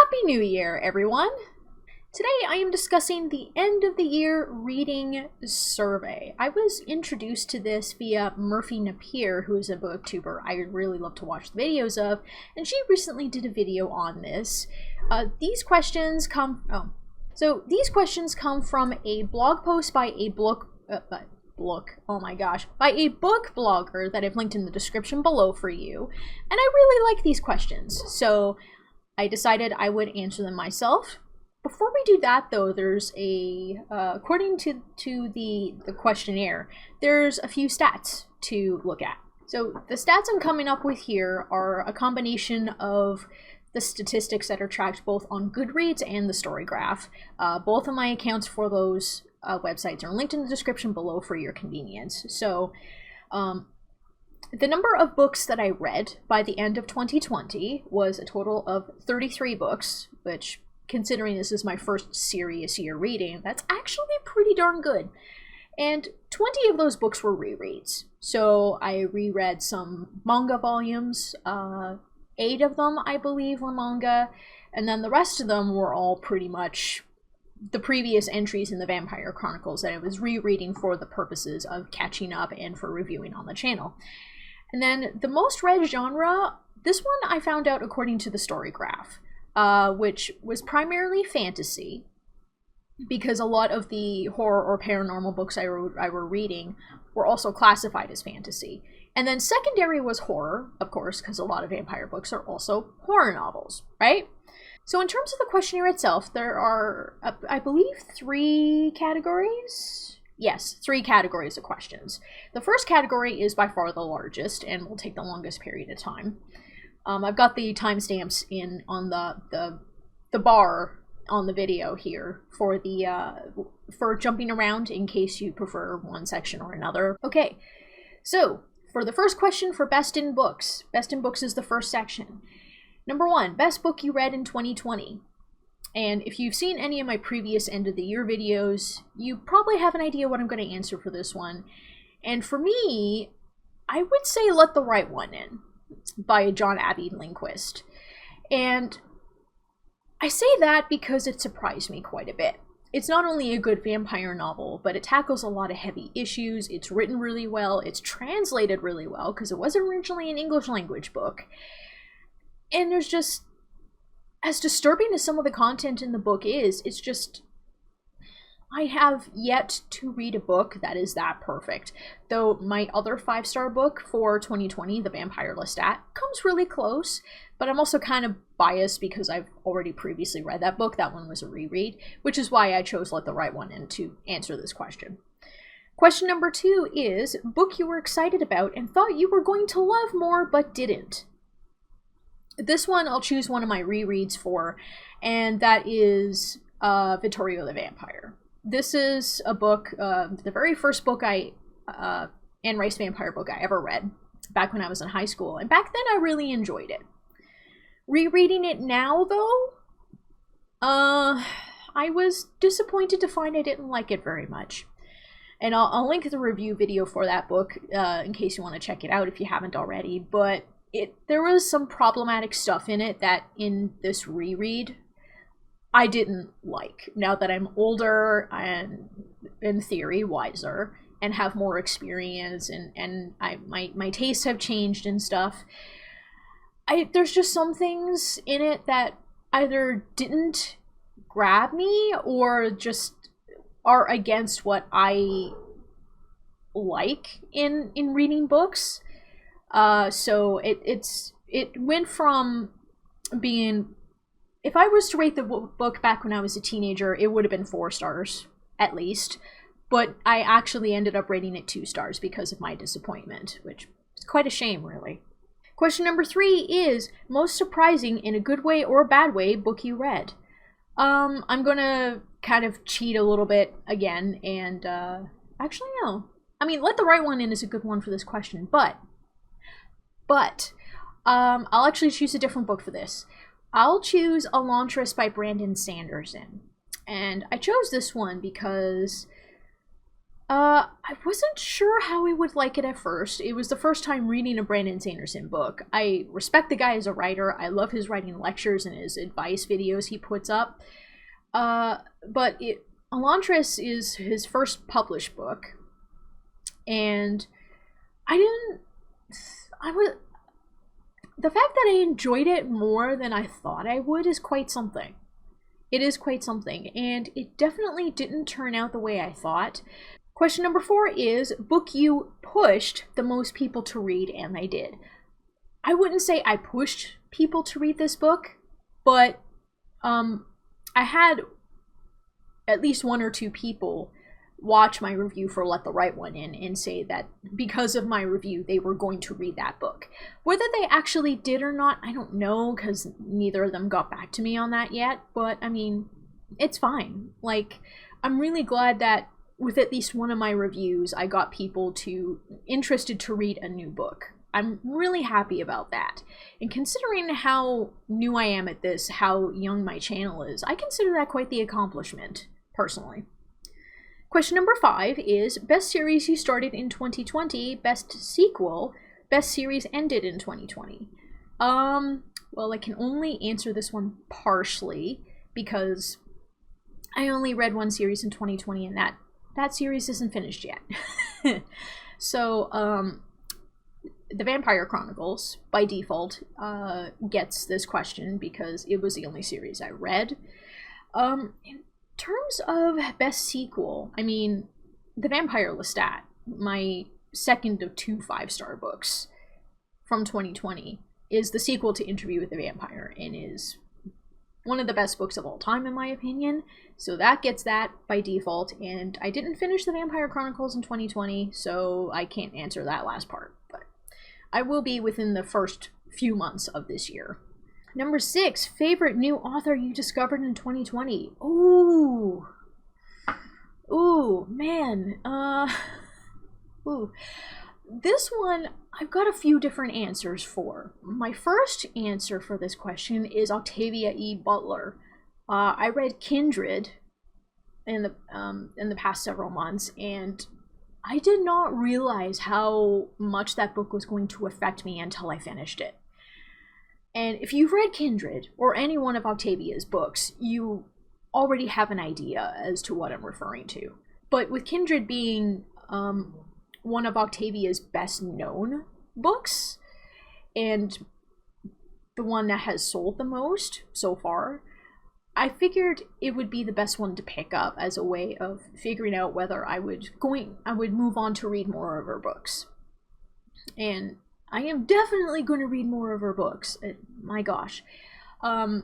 Happy New Year, everyone! Today I am discussing the end of the year reading survey. I was introduced to this via Murphy Napier, who is a booktuber I really love to watch the videos of, and she recently did a video on this. These questions come from a blog post by a book blogger that I've linked in the description below for you, and I really like these questions, so I decided I would answer them myself. Before we do that, though, there's according to the questionnaire, there's a few stats to look at. So the stats I'm coming up with here are a combination of the statistics that are tracked both on Goodreads and the Storygraph. Both of my accounts for those websites are linked in the description below for your convenience. So the number of books that I read by the end of 2020 was a total of 33 books, which, considering this is my first serious year reading, that's actually pretty darn good. And 20 of those books were rereads. So I reread some manga volumes, 8 of them I believe were manga, and then the rest of them were all pretty much the previous entries in the Vampire Chronicles that I was rereading for the purposes of catching up and for reviewing on the channel. And then the most read genre, this one I found out according to the Storygraph, which was primarily fantasy, because a lot of the horror or paranormal books I were reading were also classified as fantasy. And then secondary was horror, of course, because a lot of vampire books are also horror novels, right? So in terms of the questionnaire itself, there are, I believe, 3 categories? Yes, 3 categories of questions. The first category is by far the largest and will take the longest period of time. I've got the timestamps in on the bar on the video here for for jumping around in case you prefer one section or another. Okay, so for the first question for Best in Books. Best in Books is the first section. Number 1, best book you read in 2020. And if you've seen any of my previous end of the year videos, you probably have an idea what I'm going to answer for this one. And for me, I would say Let the Right One In by John Abbey Lindquist. And I say that because it surprised me quite a bit. It's not only a good vampire novel, but it tackles a lot of heavy issues. It's written really well. It's translated really well because it was originally an English language book. And there's just, as disturbing as some of the content in the book is, it's just, I have yet to read a book that is that perfect. Though my other 5-star book for 2020, The Vampire Lestat, comes really close, but I'm also kind of biased because I've already previously read that book. That one was a reread, which is why I chose Let the Right One In to answer this question. Question number 2 is, book you were excited about and thought you were going to love more but didn't. This one I'll choose one of my rereads for, and that is Vittorio the Vampire. This is a book, the very first book Anne Rice vampire book I ever read, back when I was in high school, and back then I really enjoyed it. Rereading it now, though, I was disappointed to find I didn't like it very much. And I'll link the review video for that book in case you want to check it out if you haven't already, but there was some problematic stuff in it that in this reread I didn't like. Now that I'm older and, in theory, wiser and have more experience and my tastes have changed and stuff, there's just some things in it that either didn't grab me or just are against what I like in reading books. So it went from being, if I was to rate the book back when I was a teenager, it would have been 4 stars, at least. But I actually ended up rating it 2 stars because of my disappointment, which is quite a shame, really. Question number 3 is, most surprising in a good way or a bad way book you read. I'm gonna kind of cheat a little bit again, and, actually no. I mean, Let the Right One In is a good one for this question, but I'll actually choose a different book for this. I'll choose Elantris by Brandon Sanderson. And I chose this one because I wasn't sure how I would like it at first. It was the first time reading a Brandon Sanderson book. I respect the guy as a writer. I love his writing lectures and his advice videos he puts up. But Elantris is his first published book. And the fact that I enjoyed it more than I thought I would is quite something. It is quite something, and it definitely didn't turn out the way I thought. Question number 4 is, book you pushed the most people to read, and I did. I wouldn't say I pushed people to read this book, but I had at least 1 or 2 people watch my review for Let the Right One In and say that because of my review they were going to read that book. Whether they actually did or not, I don't know, because neither of them got back to me on that yet, but I mean, it's fine. Like, I'm really glad that with at least one of my reviews I got people interested to read a new book. I'm really happy about that. And considering how new I am at this, how young my channel is, I consider that quite the accomplishment, personally. Question number 5 is, best series you started in 2020, best sequel, best series ended in 2020. Well, I can only answer this one partially because I only read 1 series in 2020 and that series isn't finished yet. So, The Vampire Chronicles, by default, gets this question because it was the only series I read. In terms of best sequel, I mean, The Vampire Lestat, my second of 2 5-star books from 2020, is the sequel to Interview with the Vampire and is one of the best books of all time in my opinion. So that gets that by default, and I didn't finish The Vampire Chronicles in 2020, so I can't answer that last part, but I will be within the first few months of this year. Number 6, favorite new author you discovered in 2020. Ooh, man. This one, I've got a few different answers for. My first answer for this question is Octavia E. Butler. I read Kindred in the past several months, and I did not realize how much that book was going to affect me until I finished it. And if you've read Kindred, or any one of Octavia's books, you already have an idea as to what I'm referring to. But with Kindred being one of Octavia's best known books, and the one that has sold the most so far, I figured it would be the best one to pick up as a way of figuring out whether I would move on to read more of her books. And I am definitely going to read more of her books. My gosh. I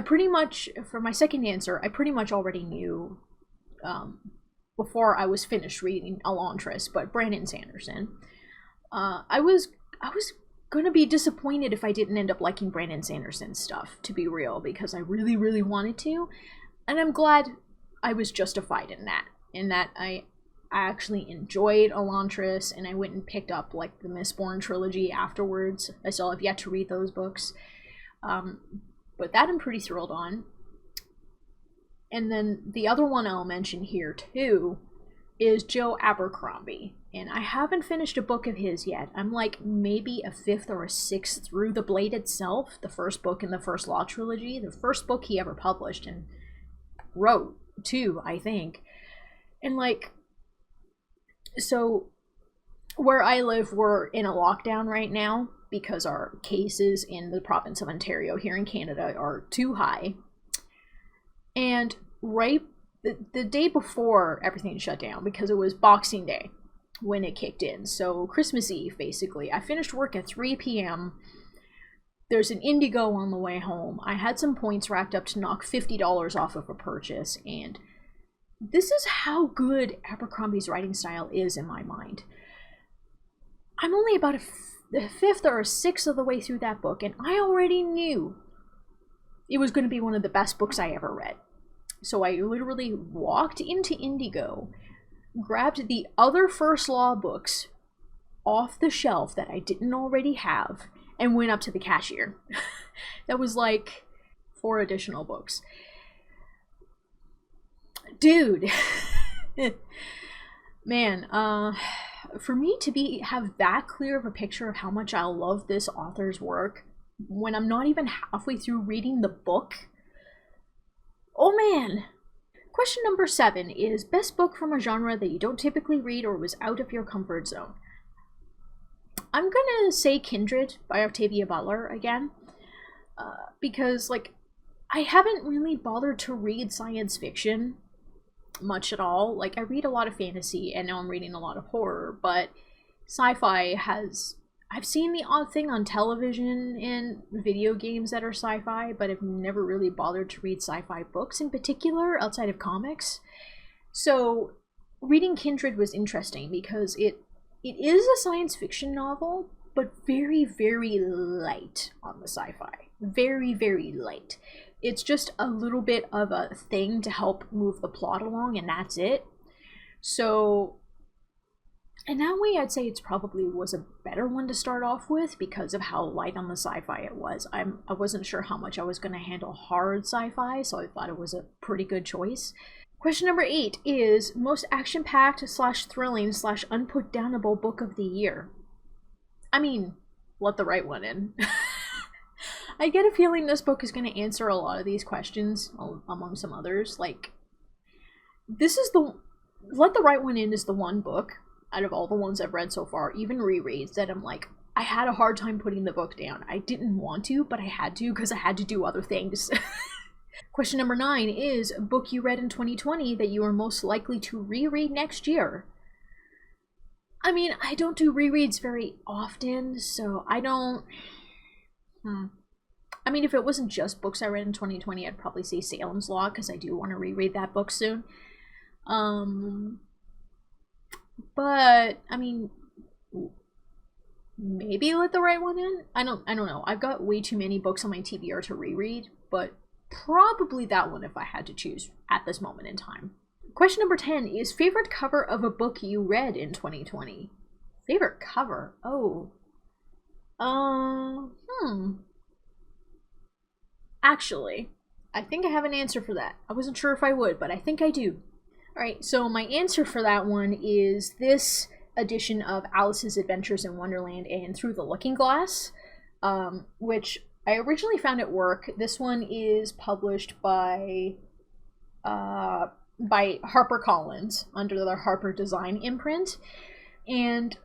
pretty much, for my second answer, I pretty much already knew before I was finished reading Elantris, but Brandon Sanderson. I was going to be disappointed if I didn't end up liking Brandon Sanderson's stuff, to be real, because I really, really wanted to. And I'm glad I was justified in that I actually enjoyed Elantris, and I went and picked up like the Mistborn trilogy afterwards. I still have yet to read those books, but that I'm pretty thrilled on. And then the other one I'll mention here too is Joe Abercrombie, and I haven't finished a book of his yet. I'm like maybe a 5th or a 6th through The Blade itself, the first book in the First Law trilogy, the first book he ever published and wrote too, I think. And like, so where I live, we're in a lockdown right now because our cases in the province of Ontario here in Canada are too high. And right the day before everything shut down, because it was Boxing Day when it kicked in, so Christmas Eve basically, I finished work at 3 p.m. There's an Indigo on the way home. I had some points racked up to knock $50 off of a purchase, and this is how good Abercrombie's writing style is in my mind. I'm only about a 5th or a 6th of the way through that book, and I already knew it was going to be one of the best books I ever read. So I literally walked into Indigo, grabbed the other First Law books off the shelf that I didn't already have, and went up to the cashier. That was like 4 additional books. Dude, Man, for me to have that clear of a picture of how much I love this author's work when I'm not even halfway through reading the book, oh man. Question number 7 is best book from a genre that you don't typically read or was out of your comfort zone. I'm gonna say Kindred by Octavia Butler again, because, like, I haven't really bothered to read science fiction much at all. Like, I read a lot of fantasy, and now I'm reading a lot of horror, but sci-fi has... I've seen the odd thing on television and video games that are sci-fi, but I've never really bothered to read sci-fi books in particular, outside of comics. So, reading Kindred was interesting, because it is a science fiction novel, but very, very light on the sci-fi. Very, very light. It's just a little bit of a thing to help move the plot along, and that's it. So, in that way, I'd say it's probably was a better one to start off with because of how light on the sci-fi it was. I wasn't sure how much I was going to handle hard sci-fi, so I thought it was a pretty good choice. Question number 8 is most action-packed / thrilling / unputdownable book of the year. I mean, let the right one in. I get a feeling this book is going to answer a lot of these questions, among some others. Like, this is the... Let the Right One In is the one book, out of all the ones I've read so far, even rereads, that I'm like, I had a hard time putting the book down. I didn't want to, but I had to, because I had to do other things. Question number 9 is a book you read in 2020 that you are most likely to reread next year. I mean, I don't do rereads very often, so I don't... I mean, if it wasn't just books I read in 2020, I'd probably say Salem's Lot, because I do want to reread that book soon. But, I mean, maybe Let the Right One In? I don't know. I've got way too many books on my TBR to reread, but probably that one if I had to choose at this moment in time. Question number 10 is favorite cover of a book you read in 2020. Favorite cover? Oh. Actually, I think I have an answer for that. I wasn't sure if I would, but I think I do. Alright, so my answer for that one is this edition of Alice's Adventures in Wonderland and Through the Looking Glass, which I originally found at work. This one is published by HarperCollins under the Harper Design imprint. And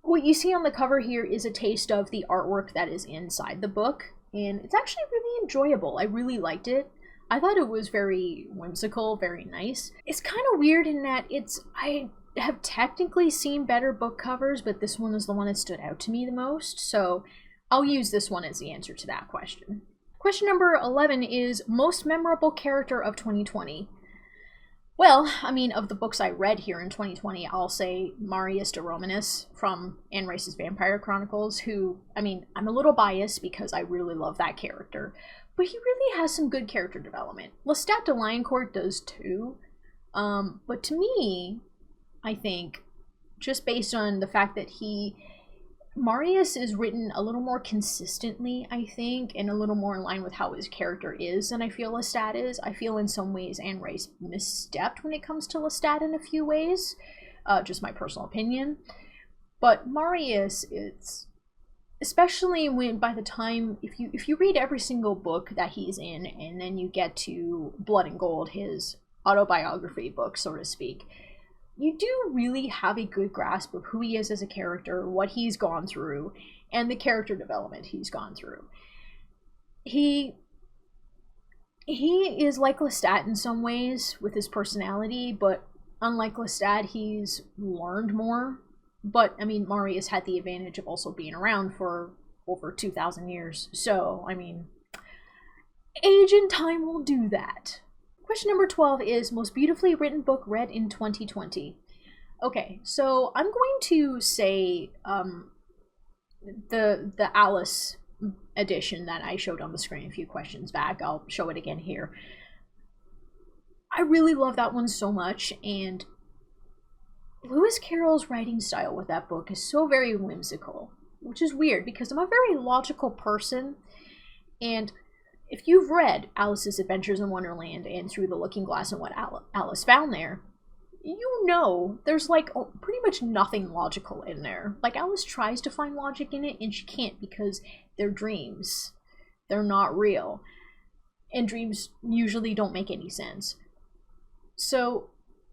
what you see on the cover here is a taste of the artwork that is inside the book. And it's actually really enjoyable. I really liked it. I thought it was very whimsical, very nice. It's kind of weird in that I have technically seen better book covers, but this one is the one that stood out to me the most. So I'll use this one as the answer to that question. Question number 11 is most memorable character of 2020. Well, I mean, of the books I read here in 2020, I'll say Marius de Romanis from Anne Rice's Vampire Chronicles, who, I mean, I'm a little biased because I really love that character, but he really has some good character development. Lestat de Lioncourt does too, but to me, I think, just based on the fact that Marius is written a little more consistently, I think, and a little more in line with how his character is than I feel Lestat is. I feel in some ways Anne Rice misstepped when it comes to Lestat in a few ways, just my personal opinion. But Marius, it's especially when by the time if you read every single book that he's in, and then you get to Blood and Gold, his autobiography book, so to speak, you do really have a good grasp of who he is as a character, what he's gone through, and the character development he's gone through. He is like Lestat in some ways with his personality, but unlike Lestat, he's learned more. But, I mean, Marius had the advantage of also being around for over 2,000 years. So, I mean, age and time will do that. Question number 12 is most beautifully written book read in 2020. Okay, so I'm going to say the Alice edition that I showed on the screen a few questions back. I'll show it again here. I really love that one so much, and Lewis Carroll's writing style with that book is so very whimsical, which is weird because I'm a very logical person, and if you've read Alice's Adventures in Wonderland and Through the Looking Glass and what Alice found there, you know, there's like pretty much nothing logical in there. Like Alice tries to find logic in it and she can't because they're dreams. They're not real. And dreams usually don't make any sense. So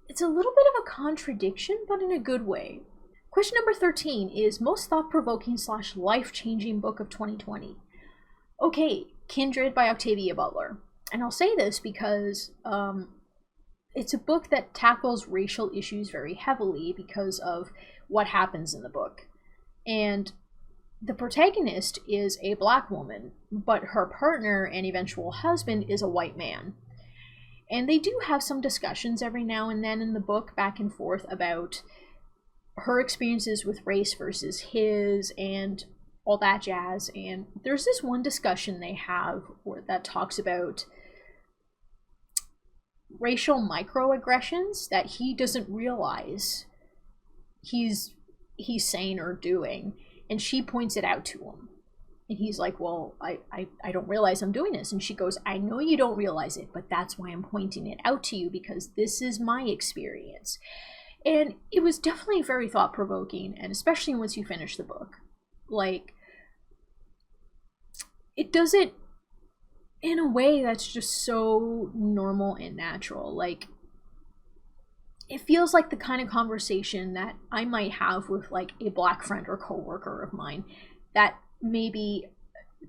it's a little bit of a contradiction, but in a good way. Question number 13 is most thought-provoking / life-changing book of 2020. Okay, Kindred by Octavia Butler. And I'll say this because it's a book that tackles racial issues very heavily because of what happens in the book. And the protagonist is a black woman, but her partner and eventual husband is a white man. And they do have some discussions every now and then in the book, back and forth, about her experiences with race versus his and all that jazz. And there's this one discussion they have that talks about racial microaggressions that he doesn't realize he's saying or doing, and she points it out to him. And he's like, well, I don't realize I'm doing this. And she goes, I know you don't realize it, but that's why I'm pointing it out to you, because this is my experience. And it was definitely very thought-provoking, and especially once you finish the book. Like, it does it in a way that's just so normal and natural. Like, it feels like the kind of conversation that I might have with like a black friend or coworker of mine, that maybe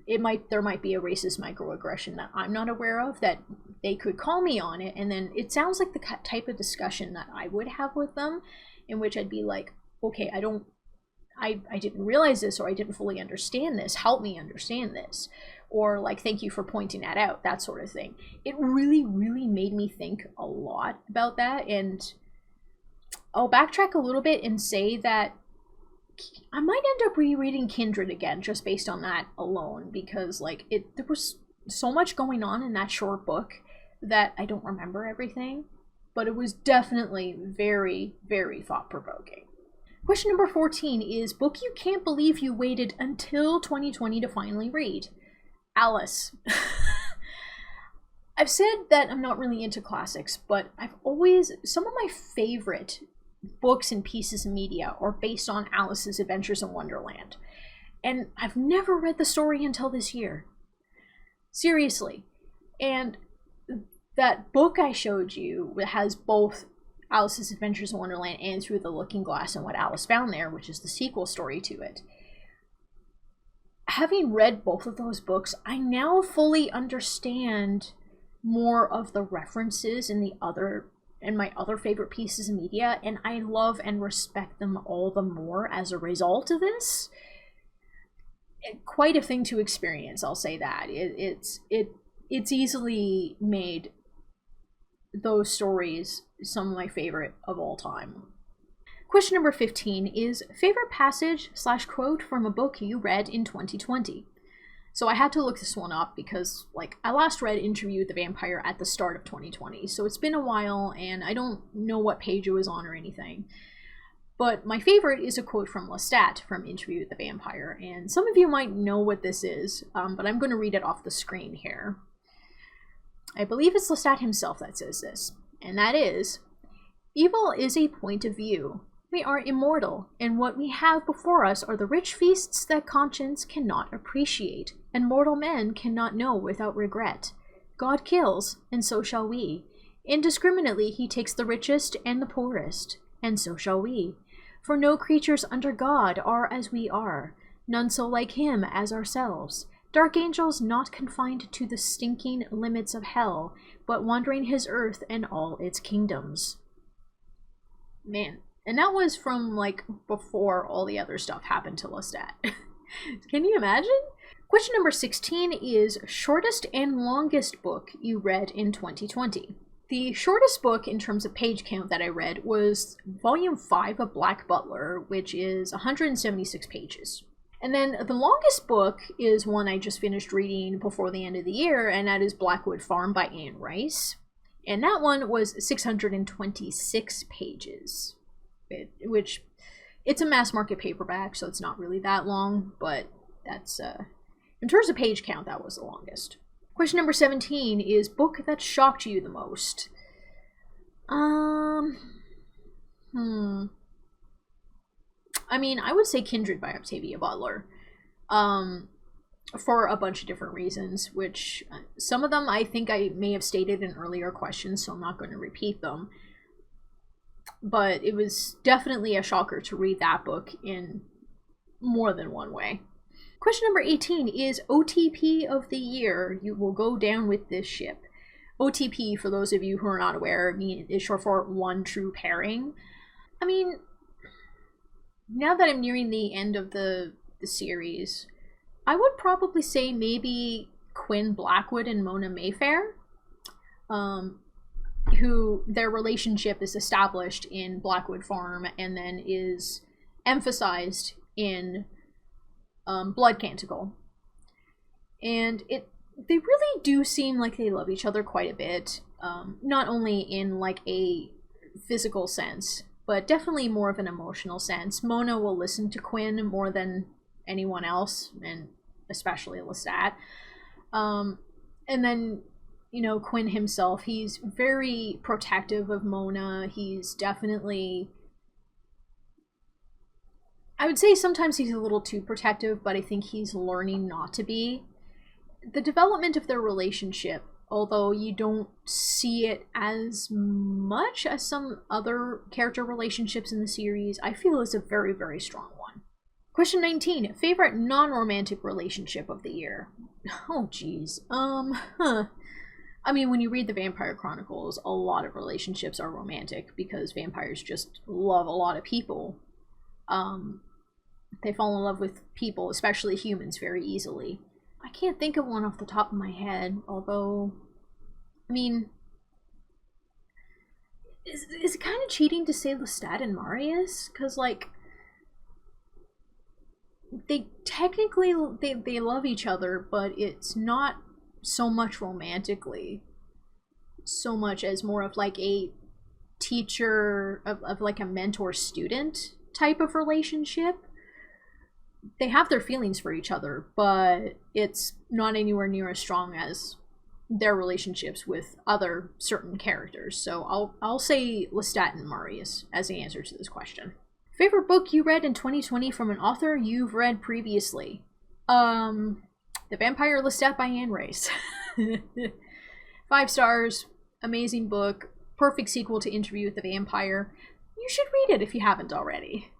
there might be a racist microaggression that I'm not aware of, that they could call me on it, and then it sounds like the type of discussion that I would have with them, in which I'd be like, okay, I didn't realize this, or I didn't fully understand this, help me understand this, or like, thank you for pointing that out, that sort of thing. It really, really made me think a lot about that. And I'll backtrack a little bit and say that I might end up rereading Kindred again, just based on that alone, because like there was so much going on in that short book that I don't remember everything, but it was definitely very, very thought-provoking. Question number 14 is book you can't believe you waited until 2020 to finally read. Alice. I've said that I'm not really into classics, but some of my favorite books and pieces of media are based on Alice's Adventures in Wonderland. And I've never read the story until this year. Seriously. And that book I showed you has both Alice's Adventures in Wonderland and Through the Looking Glass and What Alice Found There, which is the sequel story to it. Having read both of those books, I now fully understand more of the references in my other favorite pieces of media, and I love and respect them all the more as a result of this. Quite a thing to experience, I'll say that. It's easily made those stories some of my favorite of all time. Question number 15 is favorite passage / quote from a book you read in 2020. So I had to look this one up because, like, I last read Interview with the Vampire at the start of 2020, so it's been a while and I don't know what page it was on or anything. But my favorite is a quote from Lestat from Interview with the Vampire, and some of you might know what this is, but I'm going to read it off the screen here. I believe it's Lestat himself that says this, and that is, "Evil is a point of view. We are immortal, and what we have before us are the rich feasts that conscience cannot appreciate, and mortal men cannot know without regret. God kills, and so shall we. Indiscriminately he takes the richest and the poorest, and so shall we. For no creatures under God are as we are, none so like him as ourselves. Dark angels not confined to the stinking limits of hell, but wandering his earth and all its kingdoms." Man. And that was from, like, before all the other stuff happened to Lestat. Can you imagine? Question number 16 is shortest and longest book you read in 2020. The shortest book in terms of page count that I read was Volume 5 of Black Butler, which is 176 pages. And then the longest book is one I just finished reading before the end of the year, and that is Blackwood Farm by Anne Rice. And that one was 626 pages. Which, it's a mass market paperback, so it's not really that long, but that's, in terms of page count, that was the longest. Question number 17 is book that shocked you the most. Hmm. I mean, I would say Kindred by Octavia Butler. Um, for a bunch of different reasons, which some of them I think I may have stated in earlier questions, so I'm not going to repeat them. But it was definitely a shocker to read that book in more than one way. Question number 18 is OTP of the year. You will go down with this ship. OTP, for those of you who are not aware, is short for one true pairing. I mean, now that I'm nearing the end of the series, I would probably say maybe Quinn Blackwood and Mona Mayfair, who their relationship is established in Blackwood Farm and then is emphasized in Blood Canticle. And they really do seem like they love each other quite a bit, not only in like a physical sense, but definitely more of an emotional sense. Mona will listen to Quinn more than anyone else, and especially Lestat. And then, you know, Quinn himself, he's very protective of Mona. He's definitely, I would say sometimes he's a little too protective, but I think he's learning not to be. The development of their relationship, although you don't see it as much as some other character relationships in the series, I feel is a very, very strong one. Question 19. Favorite non-romantic relationship of the year? Oh, geez. I mean, when you read the Vampire Chronicles, a lot of relationships are romantic because vampires just love a lot of people. They fall in love with people, especially humans, very easily. I can't think of one off the top of my head, although, I mean, is it kind of cheating to say Lestat and Marius? Because, like, they technically, they love each other, but it's not so much romantically, so much as more of like a teacher, of like a mentor-student type of relationship. They have their feelings for each other, but it's not anywhere near as strong as their relationships with other certain characters. So I'll say Lestat and Marius as the answer to this question. Favorite book you read in 2020 from an author you've read previously? The Vampire Lestat by Anne Rice. 5 stars, amazing book, perfect sequel to Interview with the Vampire. You should read it if you haven't already.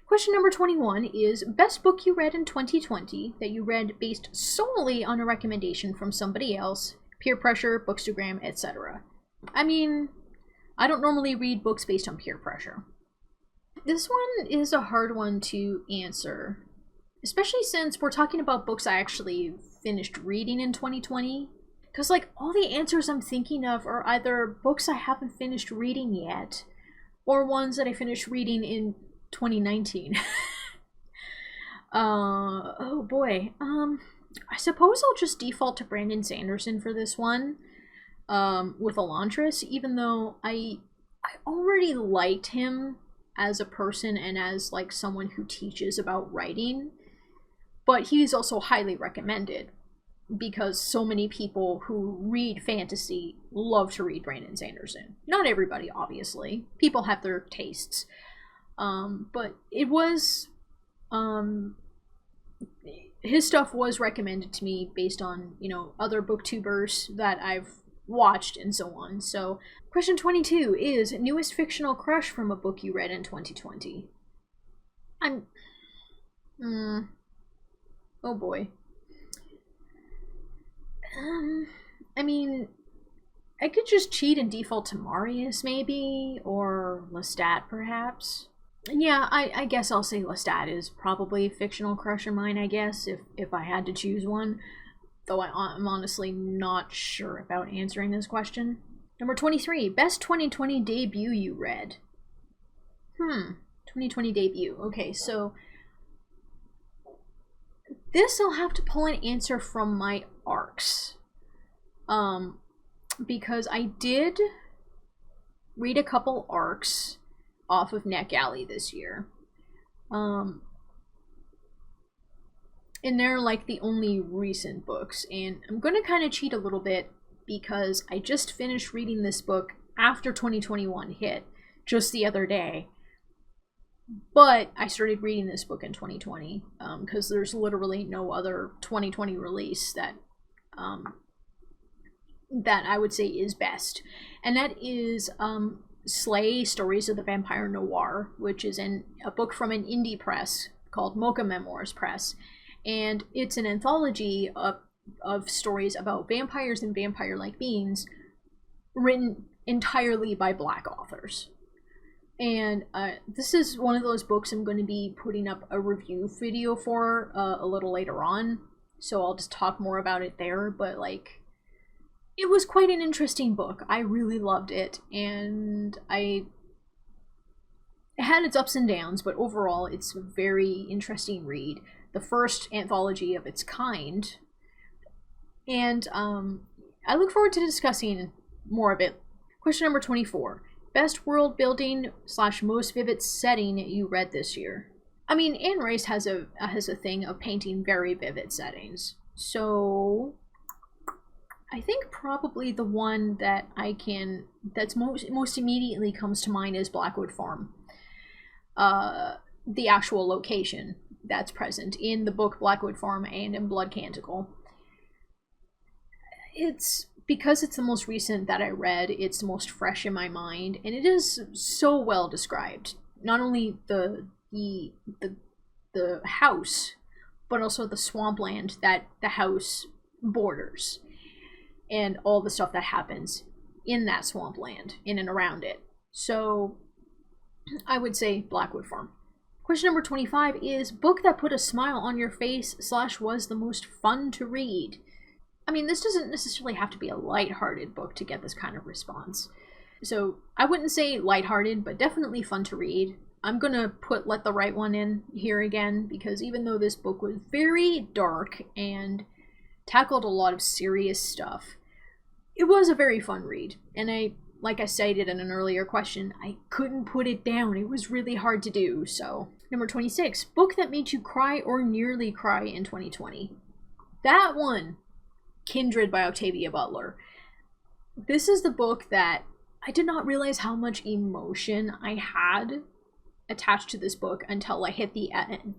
Question number 21 is best book you read in 2020 that you read based solely on a recommendation from somebody else, peer pressure, bookstagram, etc. I mean, I don't normally read books based on peer pressure. This one is a hard one to answer, especially since we're talking about books I actually finished reading in 2020. Because, like, all the answers I'm thinking of are either books I haven't finished reading yet, or ones that I finished reading in 2019. Oh boy. I suppose I'll just default to Brandon Sanderson for this one, with Elantris, even though I already liked him as a person and as like someone who teaches about writing, but he's also highly recommended because so many people who read fantasy love to read Brandon Sanderson. Not everybody, obviously. People have their tastes. But it was, his stuff was recommended to me based on, you know, other booktubers that I've watched and so on. So, question 22 is newest fictional crush from a book you read in 2020. Oh boy. I mean, I could just cheat and default to Marius, maybe, or Lestat, perhaps. Yeah, I guess I'll say Lestat is probably a fictional crush of mine, I guess, if I had to choose one. Though I'm honestly not sure about answering this question. Number 23, best 2020 debut you read. 2020 debut. Okay, so this I'll have to pull an answer from my arcs. Because I did read a couple arcs off of NetGalley this year. And they're like the only recent books, and I'm gonna kind of cheat a little bit because I just finished reading this book after 2021 hit just the other day. But I started reading this book in 2020 because there's literally no other 2020 release that that I would say is best. And that is Slay, Stories of the Vampire Noir, which is a book from an indie press called Mocha Memoirs Press. And it's an anthology of stories about vampires and vampire-like beings written entirely by Black authors. And this is one of those books I'm going to be putting up a review video for a little later on. So I'll just talk more about it there. But, like, it was quite an interesting book. I really loved it. And it had its ups and downs, but overall it's a very interesting read. The first anthology of its kind. And I look forward to discussing more of it. Question number 24. Best world building / most vivid setting you read this year. I mean, Anne Rice has a thing of painting very vivid settings. So I think probably the one that that's most immediately comes to mind is Blackwood Farm. The actual location that's present in the book Blackwood Farm and in Blood Canticle. It's because it's the most recent that I read, it's the most fresh in my mind, and it is so well described. Not only the house, but also the swampland that the house borders, and all the stuff that happens in that swampland, in and around it. So I would say Blackwood Farm. Question number 25 is book that put a smile on your face / was the most fun to read. I mean, this doesn't necessarily have to be a lighthearted book to get this kind of response. So I wouldn't say lighthearted, but definitely fun to read. I'm gonna put Let the Right One in here again, because even though this book was very dark and tackled a lot of serious stuff, it was a very fun read. And like I stated in an earlier question, I couldn't put it down. It was really hard to do, so. Number 26, book that made you cry or nearly cry in 2020. That one, Kindred by Octavia Butler. This is the book that I did not realize how much emotion I had attached to this book until I hit the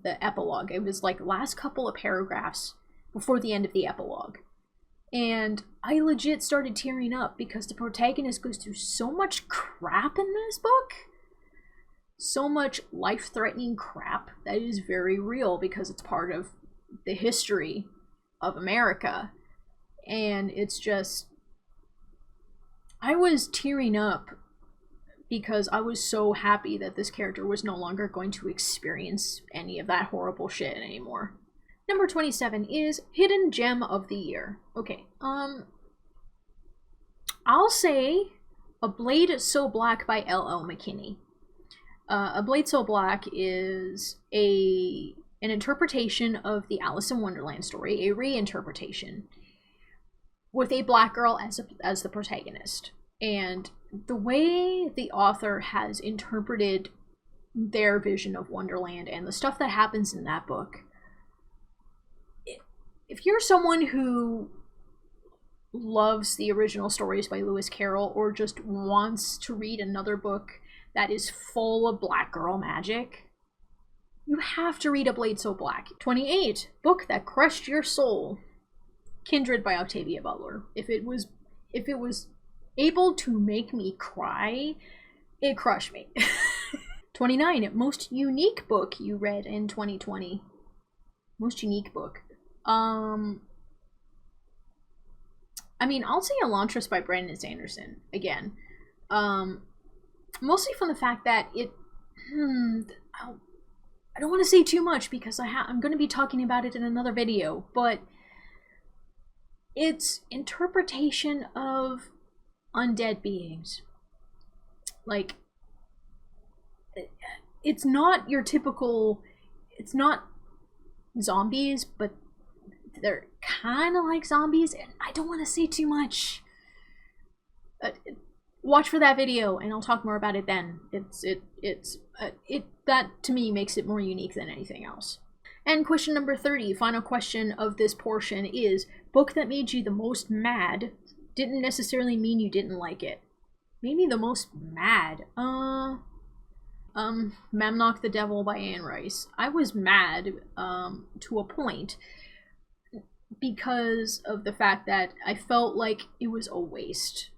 epilogue. It was like last couple of paragraphs before the end of the epilogue. And I legit started tearing up because the protagonist goes through so much crap in this book. So much life-threatening crap that is very real because it's part of the history of America. And it's just, I was tearing up because I was so happy that this character was no longer going to experience any of that horrible shit anymore. Number 27 is Hidden Gem of the Year. Okay, I'll say A Blade So Black by L.L. McKinney. A Blade So Black is an interpretation of the Alice in Wonderland story, a reinterpretation, with a black girl as the protagonist. And the way the author has interpreted their vision of Wonderland and the stuff that happens in that book, if you're someone who loves the original stories by Lewis Carroll or just wants to read another book that is full of black girl magic, you have to read A Blade So Black. 28, book that crushed your soul. Kindred by Octavia Butler. If it was able to make me cry, it crushed me. 29, most unique book you read in 2020. Most unique book. I mean, I'll say Elantris by Brandon Sanderson again. Mostly from the fact that I don't want to say too much because I'm going to be talking about it in another video, but its interpretation of undead beings. Like, it's not your typical, it's not zombies, but they're kind of like zombies, and I don't want to say too much. Watch for that video, and I'll talk more about it then. That to me makes it more unique than anything else. And question number 30, final question of this portion, is book that made you the most mad. Didn't necessarily mean you didn't like it. Made me the most mad. Mamnock the Devil by Anne Rice. I was mad to a point because of the fact that I felt like it was a waste.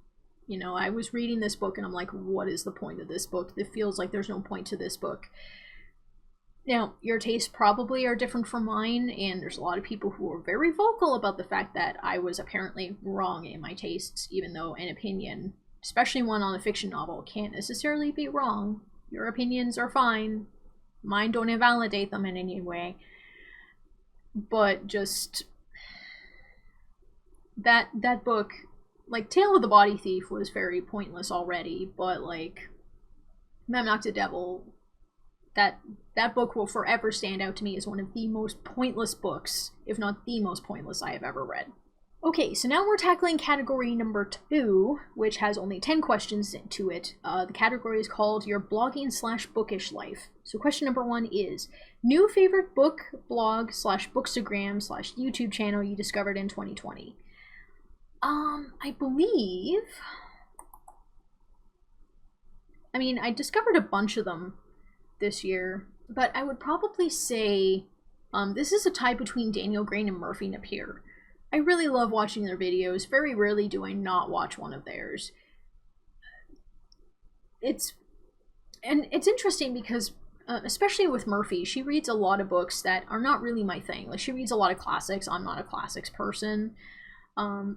You know, I was reading this book and I'm like, what is the point of this book? It feels like there's no point to this book. Now, your tastes probably are different from mine, and there's a lot of people who are very vocal about the fact that I was apparently wrong in my tastes, even though an opinion, especially one on a fiction novel, can't necessarily be wrong. Your opinions are fine. Mine don't invalidate them in any way. But just that book, like Tale of the Body Thief was very pointless already, but like Mamnock the Devil, that book will forever stand out to me as one of the most pointless books, if not the most pointless I have ever read. Okay, so now we're tackling category number 2, which has only 10 questions to it. The category is called Your Blogging / Bookish Life. So question number 1 is, new favorite book, blog / bookstagram / YouTube channel you discovered in 2020. I believe... I mean, I discovered a bunch of them this year, but I would probably say this is a tie between Daniel Grain and Murphy Napier. I really love watching their videos. Very rarely do I not watch one of theirs. It's interesting because especially with Murphy, she reads a lot of books that are not really my thing. Like, she reads a lot of classics. I'm not a classics person.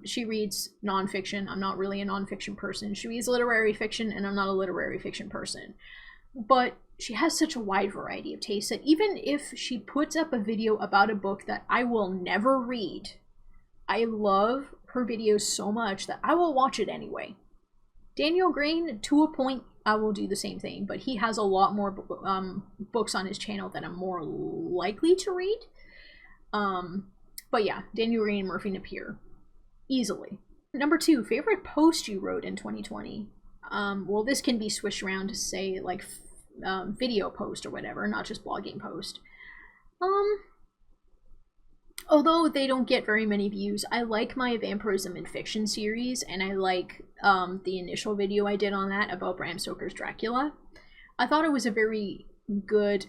She reads nonfiction. I'm not really a nonfiction person. She reads literary fiction, and I'm not a literary fiction person. But she has such a wide variety of tastes that even if she puts up a video about a book that I will never read, I love her videos so much that I will watch it anyway. Daniel Grain, to a point, I will do the same thing, but he has a lot more books on his channel that I'm more likely to read. But yeah, Daniel Grain and Murphy Napier. Easily. Number 2, favorite post you wrote in 2020. Well, this can be switched around to say, like, video post or whatever, not just blogging post. Although they don't get very many views, I like my Vampirism in Fiction series, and I like the initial video I did on that about Bram Stoker's Dracula. I thought it was a very good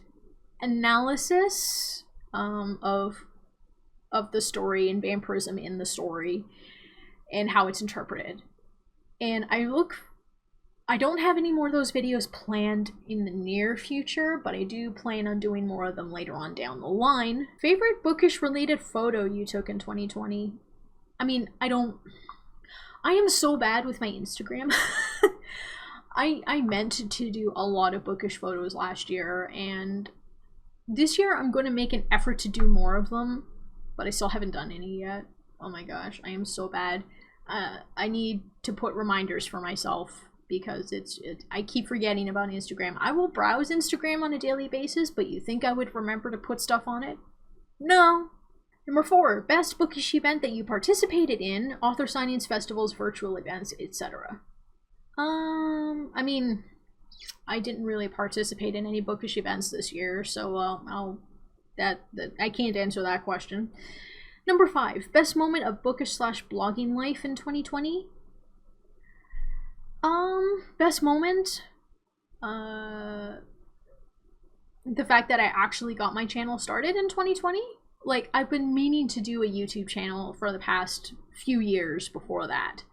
analysis of the story and vampirism in the story and how it's interpreted. And I don't have any more of those videos planned in the near future, but I do plan on doing more of them later on down the line. Favorite bookish related photo you took in 2020? I mean, I am so bad with my Instagram. I meant to do a lot of bookish photos last year, and this year I'm going to make an effort to do more of them, but I still haven't done any yet. Oh my gosh, I am so bad. I need to put reminders for myself, because I keep forgetting about Instagram. I will browse Instagram on a daily basis, but you think I would remember to put stuff on it? No. Number 4, best bookish event that you participated in, author signings, festivals, virtual events, etc. I mean, I didn't really participate in any bookish events this year, so I can't answer that question. Number 5, best moment of bookish / blogging life in 2020. Best moment, the fact that I actually got my channel started in 2020. Like, I've been meaning to do a YouTube channel for the past few years before that,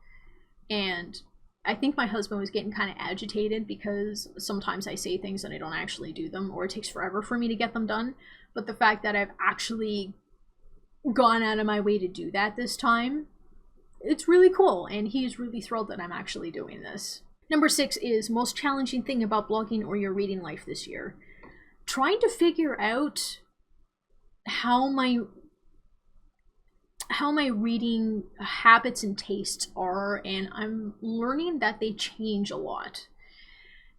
and I think my husband was getting kind of agitated because sometimes I say things and I don't actually do them, or it takes forever for me to get them done. But the fact that I've actually gone out of my way to do that this time, it's really cool, and he's really thrilled that I'm actually doing this. Number 6 is most challenging thing about blogging or your reading life this year. Trying to figure out how my reading habits and tastes are, and I'm learning that they change a lot.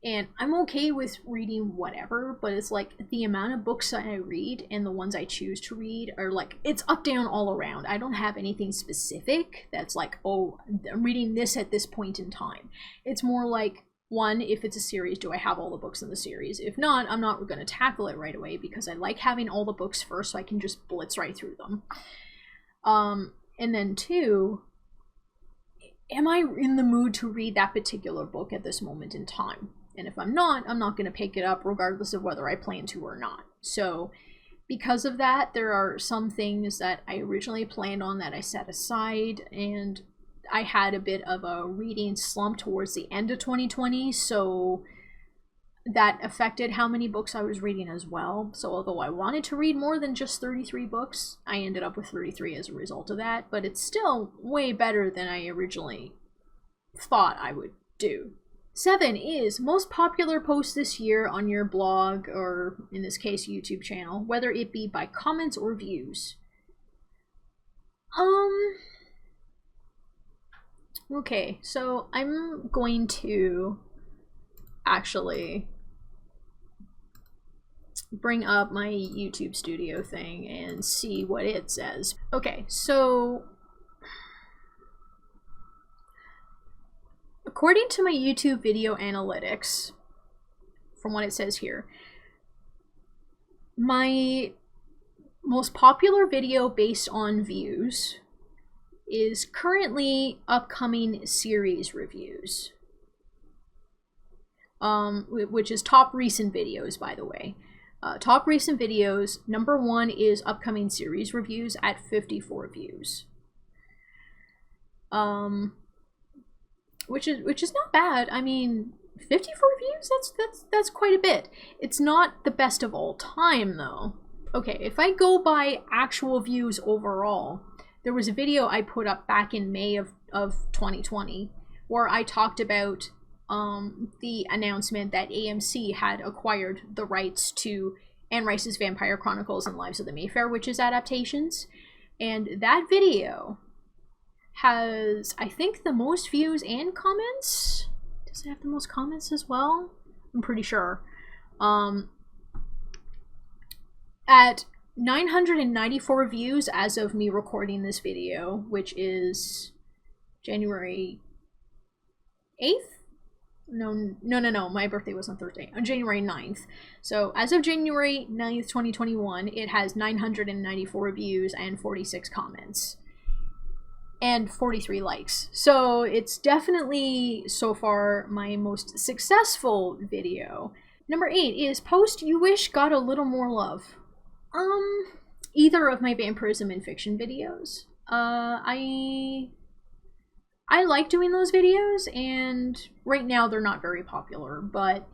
And I'm okay with reading whatever, but it's like the amount of books that I read and the ones I choose to read are like, it's up, down, all around. I don't have anything specific that's like, oh, I'm reading this at this point in time. It's more like, one, if it's a series, do I have all the books in the series? If not, I'm not going to tackle it right away, because I like having all the books first so I can just blitz right through them. And then 2, am I in the mood to read that particular book at this moment in time? And if I'm not going to pick it up regardless of whether I plan to or not. So because of that, there are some things that I originally planned on that I set aside, and I had a bit of a reading slump towards the end of 2020, so that affected how many books I was reading as well. So although I wanted to read more than just 33 books, I ended up with 33 as a result of that, but it's still way better than I originally thought I would do. 7 is most popular post this year on your blog, or in this case YouTube channel, whether it be by comments or views. Okay, so I'm going to actually bring up my YouTube studio thing and see what it says. Okay, so according to my YouTube video analytics, from what it says here, my most popular video based on views is currently upcoming series reviews, which is top recent videos, by the way. Top recent videos, number 1 is upcoming series reviews at 54 views. Which is not bad. I mean, 54 views, that's quite a bit. It's not the best of all time though. Okay, if I go by actual views overall, there was a video I put up back in May of 2020 where I talked about the announcement that AMC had acquired the rights to Anne Rice's Vampire Chronicles and Lives of the Mayfair Witches adaptations. And that video has, I think, the most views and comments. Does it have the most comments as well? I'm pretty sure. At 994 views as of me recording this video, which is January 8th? No, my birthday was on Thursday, on January 9th. So as of January 9th, 2021, it has 994 views and 46 comments. And 43 likes. So it's definitely, so far, my most successful video. Number 8 is post you wish got a little more love. Either of my vampirism and fiction videos. I like doing those videos, and right now they're not very popular, but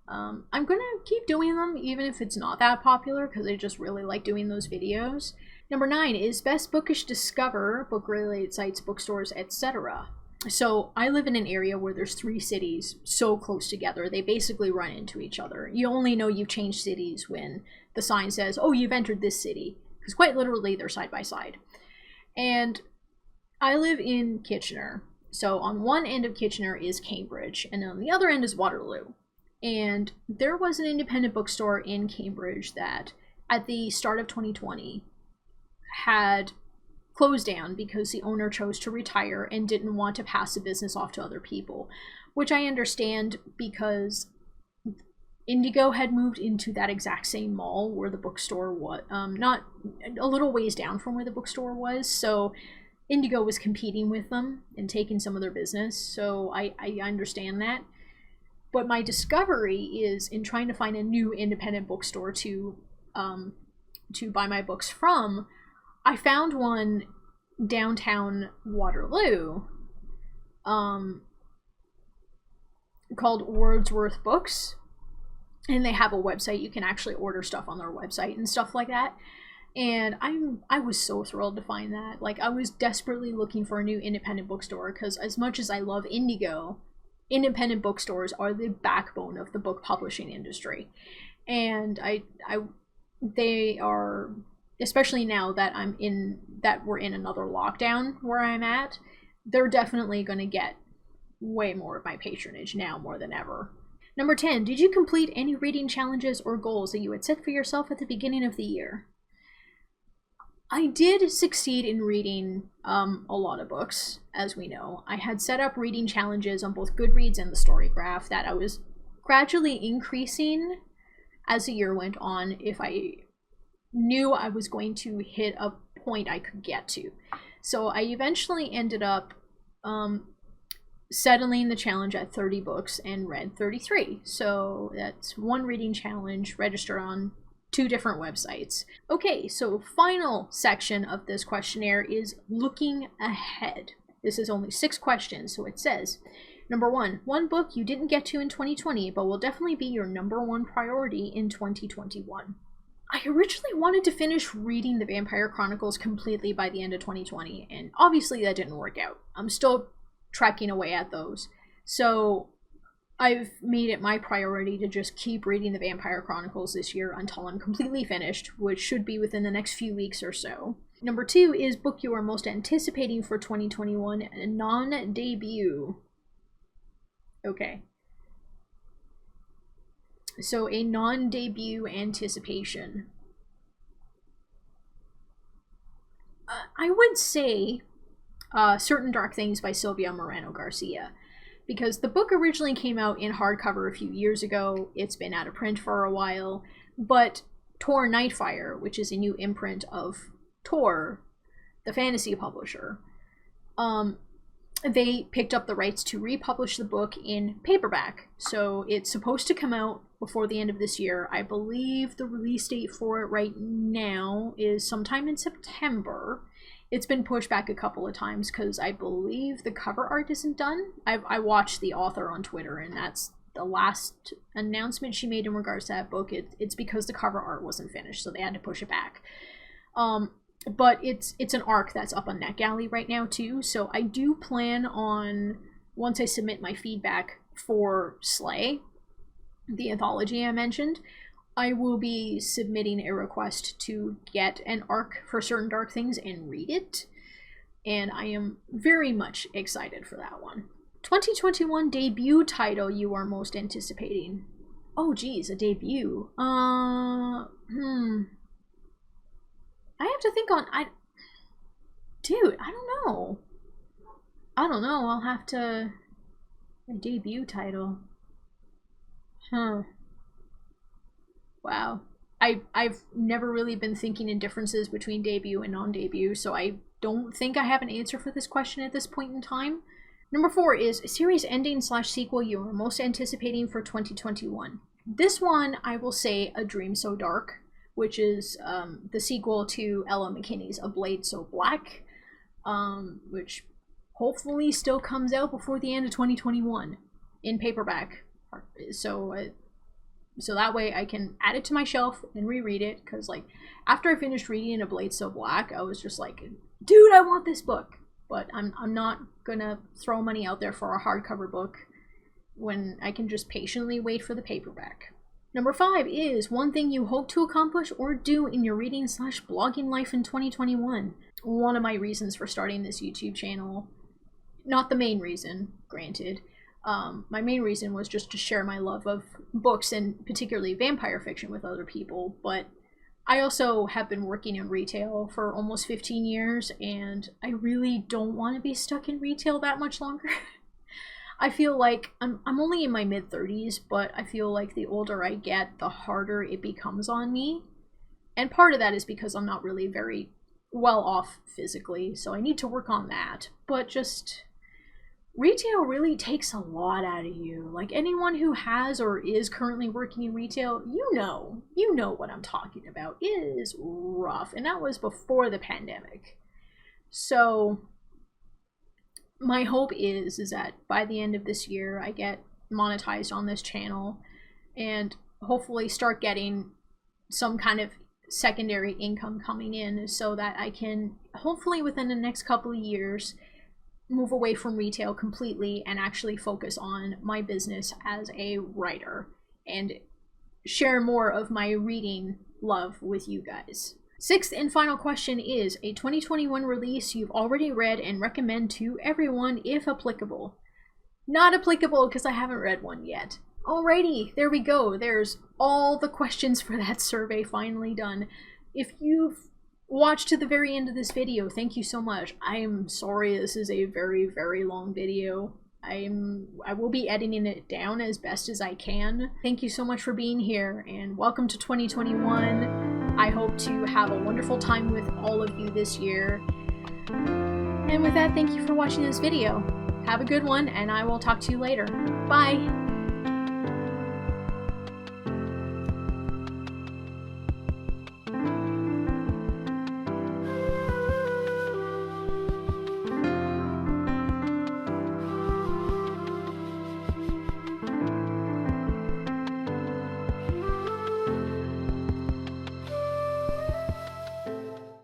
I'm gonna keep doing them even if it's not that popular, because I just really like doing those videos. Number 9 is best Bookish discover, book-related sites, bookstores, etc. So I live in an area where there's 3 cities so close together, they basically run into each other. You only know you've changed cities when the sign says, oh, you've entered this city, because quite literally they're side by side. And I live in Kitchener, so on one end of Kitchener is Cambridge, and on the other end is Waterloo. And there was an independent bookstore in Cambridge that, at the start of 2020, had closed down because the owner chose to retire and didn't want to pass the business off to other people, which I understand because Indigo had moved into that exact same mall where the bookstore was, not a little ways down from where the bookstore was, so Indigo was competing with them and taking some of their business, so I understand that. But my discovery is in trying to find a new independent bookstore to buy my books from. I found one downtown Waterloo called Wordsworth Books, and they have a website. You can actually order stuff on their website and stuff like that. And I was so thrilled to find that. Like, I was desperately looking for a new independent bookstore, because as much as I love Indigo, independent bookstores are the backbone of the book publishing industry. And they are, especially now that we're in another lockdown where I'm at, they're definitely going to get way more of my patronage now more than ever. Number 10, did you complete any reading challenges or goals that you had set for yourself at the beginning of the year? I did succeed in reading a lot of books, as we know. I had set up reading challenges on both Goodreads and the Storygraph that I was gradually increasing as the year went on if I knew I was going to hit a point I could get to. So I eventually ended up settling the challenge at 30 books and read 33. So that's one reading challenge, register on 2 different websites. Okay, so final section of this questionnaire is looking ahead. This is only 6 questions, so it says, number 1, one book you didn't get to in 2020, but will definitely be your number 1 priority in 2021. I originally wanted to finish reading the Vampire Chronicles completely by the end of 2020, and obviously that didn't work out. I'm still tracking away at those. So I've made it my priority to just keep reading the Vampire Chronicles this year until I'm completely finished, which should be within the next few weeks or so. Number 2 is book you are most anticipating for 2021, a non-debut. Okay. So a non-debut anticipation. I would say Certain Dark Things by Sylvia Moreno Garcia, because the book originally came out in hardcover a few years ago. It's been out of print for a while, but Tor Nightfire, which is a new imprint of Tor, the fantasy publisher, they picked up the rights to republish the book in paperback. So it's supposed to come out before the end of this year. I believe the release date for it right now is sometime in September. It's been pushed back a couple of times because I believe the cover art isn't done. I watched the author on Twitter, and that's the last announcement she made in regards to that book. It's because the cover art wasn't finished, so they had to push it back. But it's an arc that's up on NetGalley right now too, so I do plan on, once I submit my feedback for Slay, the anthology I mentioned, I will be submitting a request to get an arc for Certain Dark Things and read it, and I am very much excited for that one. 2021 debut title you are most anticipating. Oh geez, a debut. I have to think on, dude, I don't know. I'll have to, a debut title. Wow. I've never really been thinking in differences between debut and non-debut, so I don't think I have an answer for this question at this point in time. Number 4 is a series ending / sequel you are most anticipating for 2021. This one, I will say A Dream So Dark, which is the sequel to Ella McKinney's A Blade So Black, which hopefully still comes out before the end of 2021 in paperback. So that way I can add it to my shelf and reread it, because like after I finished reading A Blade So Black, I was just like, dude, I want this book. But I'm not gonna throw money out there for a hardcover book when I can just patiently wait for the paperback. Number 5 is one thing you hope to accomplish or do in your reading / blogging life in 2021. One of my reasons for starting this YouTube channel, not the main reason, granted. My main reason was just to share my love of books and particularly vampire fiction with other people, but I also have been working in retail for almost 15 years, and I really don't want to be stuck in retail that much longer. I feel like I'm only in my mid-30s, but I feel like the older I get, the harder it becomes on me. And part of that is because I'm not really very well off physically, so I need to work on that. But just, retail really takes a lot out of you. Like, anyone who has or is currently working in retail, you know what I'm talking about. It is rough, and that was before the pandemic. So my hope is that by the end of this year I get monetized on this channel and hopefully start getting some kind of secondary income coming in, so that I can hopefully within the next couple of years move away from retail completely and actually focus on my business as a writer and share more of my reading love with you guys. 6th and final question is a 2021 release you've already read and recommend to everyone if applicable. Not applicable because I haven't read one yet. Alrighty, there we go. There's all the questions for that survey finally done. If you've watched to the very end of this video, thank you so much. I'm sorry this is a very, very long video. I will be editing it down as best as I can. Thank you so much for being here, and welcome to 2021. I hope to have a wonderful time with all of you this year. And with that, thank you for watching this video. Have a good one, and I will talk to you later. Bye!